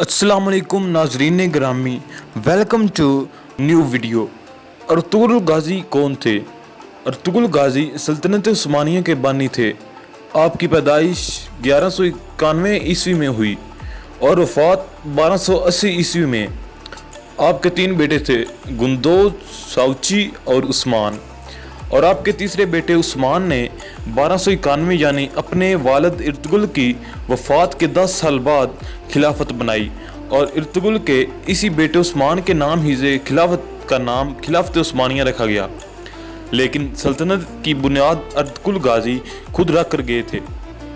अस्सलाम वालेकुम नाजरीन ग्रामी, welcome to new video. Ertugrul Ghazi कौन थे? अर्तुगरुल गाजी सल्तनत उस्मानिया के बानी थे। आपकी पैदाइश 1191 ईस्वी में हुई और वफ़ात 1280 ईस्वी में। आपके 3 बेटे थे, गुंदोज, साउची और उस्मान। और आपके तीसरे बेटे उस्मान ने 1291 यानी अपने वालिद इर्तुगरुल की वफ़ात के 10 साल बाद खिलाफत बनाई और इर्तुगरुल के इसी बेटे उस्मान के नाम ही से खिलाफत का नाम खिलाफत उस्मानिया रखा गया। लेकिन सल्तनत की बुनियाद अर्तुगरुल गाजी खुद रख कर गए थे।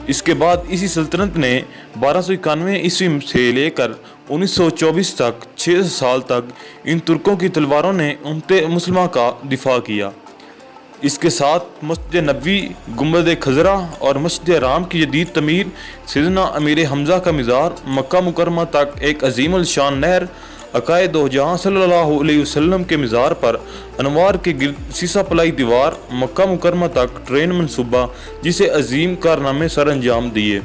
इसके बाद इसी सल्तनत ने 1291 ईस्वी से लेकर 1924 तक 6 साल तक इन तुर्कों की तलवारों ने उम्मत मुस्लिमा का दिफा किया। इसके साथ मस्जिद नबवी, गुंबद खजरा और मस्जिद राम की जदीद तमीर, सैयदना अमीर हमज़ा का मज़ार, मक्का मुकरमा तक एक अजीम शान नहर, अकाए दो जहाँ सल्लल्लाहु अलैहि वसल्लम के मज़ार पर अनवार के गिर्द सीसा पलाई दीवार, मक्का मुकरमा तक ट्रेन मनसूबा, जिसे अजीम कारनामे सर अंजाम दिए।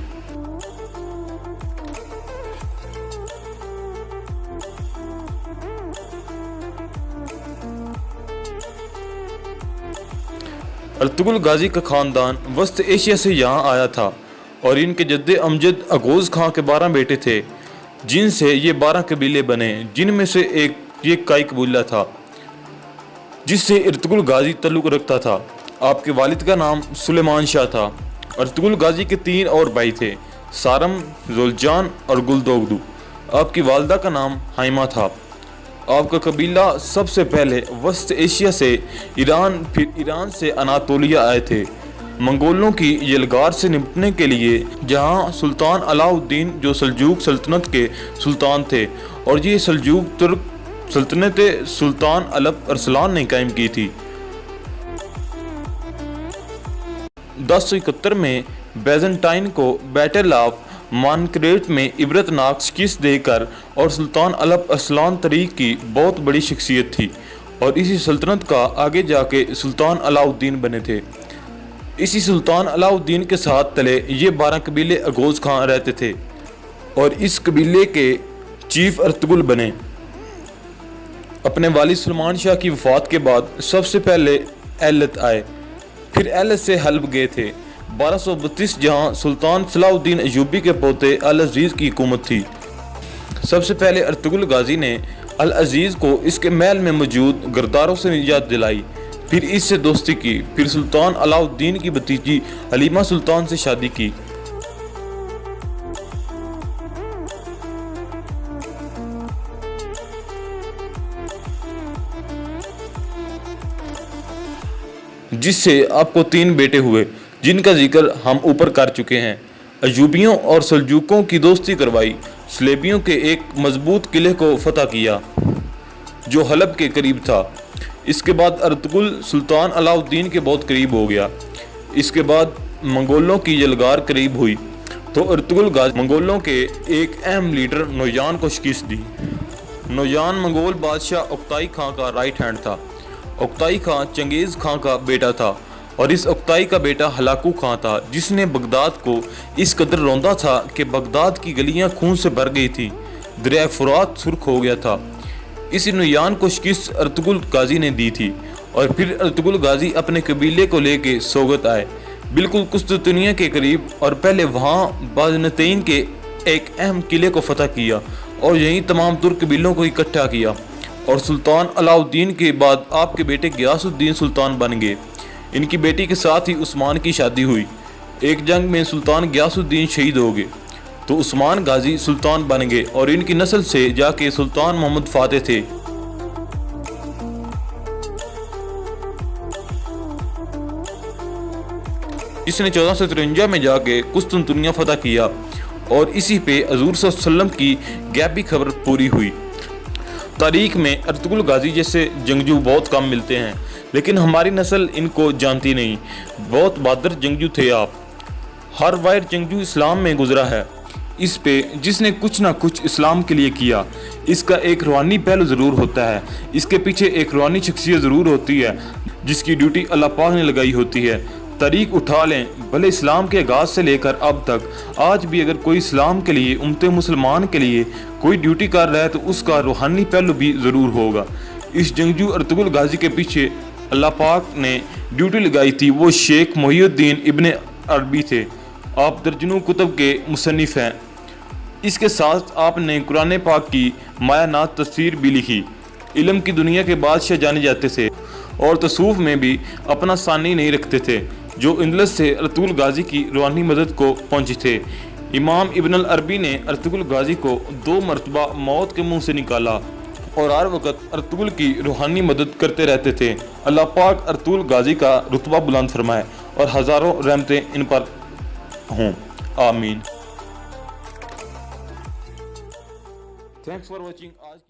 अर्तुगरुल गाजी का ख़ानदान वस्त एशिया से यहाँ आया था और इनके जद्दे अमजद अगोज़ खां के 12 बेटे थे, जिनसे ये 12 कबीले बने, जिनमें से एक ये काई कबीला था जिससे अर्तुगरुल गाजी तल्लुक़ रखता था। आपके वालिद का नाम सुलेमान शाह था। अर्तुगरुल गाजी के 3 और भाई थे, सारम, ज़ुलजान और गुलदोगदू। आपकी वालदा का नाम हाइमा था। आपका कबीला सबसे पहले वस्त एशिया से ईरान, फिर ईरान से अनातोलिया आए थे, मंगोलों की यलगार से निपटने के लिए, जहां सुल्तान अलाउद्दीन जो सल्जूक सल्तनत के सुल्तान थे और ये सल्जूक तुर्क सल्तनत सुल्तान अलप अरसलान ने कायम की थी। 1071 में बैजेंटाइन को बैटल ऑफ मानकरेट में इबरतनाक शिकस्त देकर और सुल्तान अलप अरसलान तरीक की बहुत बड़ी शख्सियत थी और इसी सल्तनत का आगे जाके सुल्तान अलाउद्दीन बने थे। इसी सुल्तान अलाउद्दीन के साथ तले ये 12 कबीले अगोज़ खां रहते थे और इस कबीले के चीफ अर्तुगरुल बने। अपने वालिद सुलेमान शाह की वफ़ात के बाद सबसे पहले एलत आए, फिर एलत से हल्ब गए थे। 1232 जहाँ सुल्तान सलाहुद्दीन अयूबी के पोते अल अजीज़ की हुकूमत थी। सबसे पहले अर्तुगरुल गाजी ने अल अजीज़ को इसके महल में मौजूद गरदारों से निजात दिलाई, फिर इससे दोस्ती की, फिर सुल्तान अलाउद्दीन की भतीजी हलीमा सुल्तान से शादी की। जिससे आपको 3 बेटे हुए, जिनका जिक्र हम ऊपर कर चुके हैं। अयूबियों और सल्जूकों की दोस्ती करवाई, सलेबियों के एक मजबूत किले को फतह किया जो हलब के करीब था। इसके बाद अर्तुगरुल सुल्तान अलाउद्दीन के बहुत करीब हो गया। इसके बाद मंगोलों की यलगार करीब हुई तो अर्तुगरुल गाजी मंगोलों के एक अहम लीडर नोयान को शिकस्त दी। नोयान मंगोल बादशाह उक्ताई खां का राइट हैंड था। उक्ताई खां चंगेज़ खां का बेटा था और इस उक्ताई का बेटा हलाकू खां था, जिसने बगदाद को इस कदर रौंदा था कि बगदाद की गलियां खून से भर गई थी, दरिया फुरात सुर्ख हो गया था। इस नोयान को शिकस्त अर्तुगरुल गाजी ने दी थी और फिर अर्तुगरुल गाजी अपने कबीले को लेके सोगत आए, बिल्कुल कुस्तुनतुनिया के करीब, और पहले वहाँ बाज़नतैन के एक अहम किले को फतह किया और यहीं तमाम तुर्क कबीलों को इकट्ठा किया। और सुल्तान अलाउद्दीन के बाद आपके बेटे गियासुद्दीन सुल्तान बन गए। इनकी बेटी के साथ ही उस्मान की शादी हुई। एक जंग में सुल्तान गियासुद्दीन शहीद हो गए तो उस्मान गाजी सुल्तान बन गए और इनकी नस्ल से जाके सुल्तान मोहम्मद फातेह थे। इसने 1453 में जाके कुस्तुनतुनिया फतह किया और इसी पे हजूर सल्लल्लाहु अलैहि वसल्लम की गैबी खबर पूरी हुई। तारीख में अर्तुगरुल गाजी जैसे जंगजू बहुत कम मिलते हैं, लेकिन हमारी नस्ल इनको जानती नहीं। बहुत बहादुर जंगजू थे आप। हर वायर जंगजू इस्लाम में गुजरा है। इस पे जिसने कुछ ना कुछ इस्लाम के लिए किया, इसका एक रूहानी पहलू ज़रूर होता है। इसके पीछे एक रूहानी शख्सियत ज़रूर होती है जिसकी ड्यूटी अल्लाह पाक ने लगाई होती है। तारीख उठा लें, भले इस्लाम के आगाज़ से लेकर अब तक, आज भी अगर कोई इस्लाम के लिए, उम्मत मुसलमान के लिए कोई ड्यूटी कर रहा है तो उसका रूहानी पहलू भी ज़रूर होगा। इस जंगजू अर्तुगरुल गाजी के पीछे अल्लाह पाक ने ड्यूटी लगाई थी, वो शेख मोहिउद्दीन इब्ने अरबी थे। आप दर्जनों कुतुब के मुसन्निफ़ हैं। इसके साथ आपने कुरान पाक की मायानात तफसीर भी लिखी। इल्म की दुनिया के बादशाह जाने जाते थे और तसूफ़ में भी अपना सानी नहीं रखते थे, जो इंदलस से अर्तुगरुल गाजी की रूहानी मदद को पहुँचे थे। इमाम इब्न अल अरबी ने अर्तुगरुल गाजी को 2 मरतबा मौत के मुंह से निकाला और हर वक्त अर्तुगरुल की रूहानी मदद करते रहते थे। अल्लाह पाक अर्तुगरुल गाजी का रुतबा बुलंद फरमाए और हज़ारों रहमतें इन पर हों, आमीन। Thanks for watching. आज की